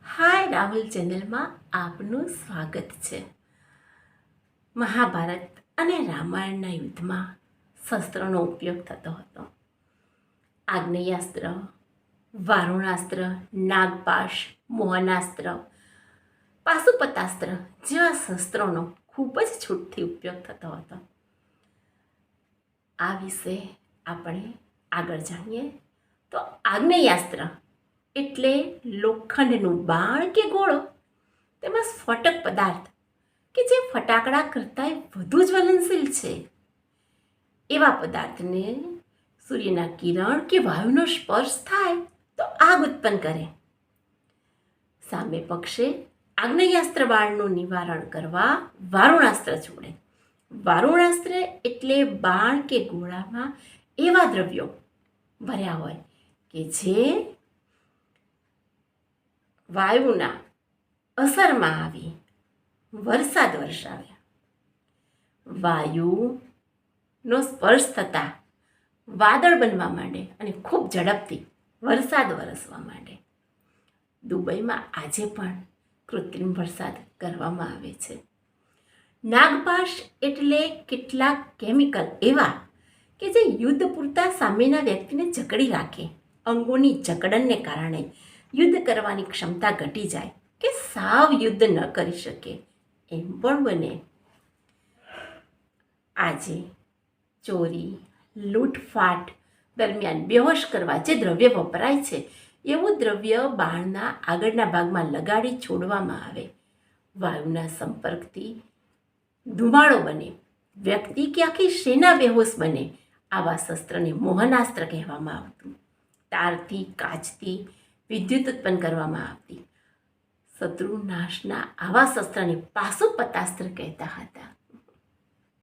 હાય રાહુલ ચેનલમાં આપનું સ્વાગત છે. મહાભારત અને રામાયણના યુદ્ધમાં શસ્ત્રોનો ઉપયોગ થતો હતો. આગ્નેયાસ્ત્ર, વારુણાસ્ત્ર, નાગપાશ, મોહનાસ્ત્ર, પાશુપતાસ્ત્ર જેવા શસ્ત્રોનો ખૂબ જ છૂટથી ઉપયોગ થતો હતો. આ વિશે આપણે આગળ જાણીએ તો આગ્નેયાસ્ત્ર એટલે લોખંડનું બાણ કે ગોળો, તેમાં સ્ફોટક પદાર્થ કે જે ફટાકડા કરતાં વધુ જ્વલનશીલ છે એવા પદાર્થને સૂર્યના કિરણ કે વાયુનો સ્પર્શ થાય તો આગ ઉત્પન્ન કરે. સામે પક્ષે આગ્નેયાસ્ત્ર બાણનું નિવારણ કરવા વારુણાસ્ત્ર છોડે. વારુણાસ્ત્ર એટલે બાણ કે ગોળામાં એવા દ્રવ્યો ભર્યા હોય કે જે વાયુના અસરમાં આવી વરસાદ વરસાવે. વાયુનો સ્પર્શ થતાં વાદળ બનવા માંડે અને ખૂબ ઝડપથી વરસાદ વરસવા માંડે. દુબઈમાં આજે પણ કૃત્રિમ વરસાદ કરવામાં આવે છે. નાગપાશ એટલે કેટલાક કેમિકલ એવા કે જે યુદ્ધ પૂરતા સામેના વ્યક્તિને જકડી રાખે. અંગોની જકડનને કારણે યુદ્ધ કરવાની ક્ષમતા ઘટી જાય કે સાવ યુદ્ધ ન કરી શકે એમ પણ બને. આજે ચોરી, લૂંટફાટ દરમિયાન બેહોશ કરવા જે દ્રવ્ય વપરાય છે એવું દ્રવ્ય બાણના આગળના ભાગમાં લગાડી છોડવામાં આવે. વાયુના સંપર્કથી ધુમાડો બને, વ્યક્તિ કે આખી સેના બેહોશ બને. આવા શસ્ત્રને મોહનાસ્ત્ર કહેવામાં આવતું. તારથી, કાચથી વિદ્યુત ઉત્પન્ન કરવામાં આવતી. શત્રુ નાશના આવા શસ્ત્રને પાશુપતાસ્ત્ર કહેતા હતા.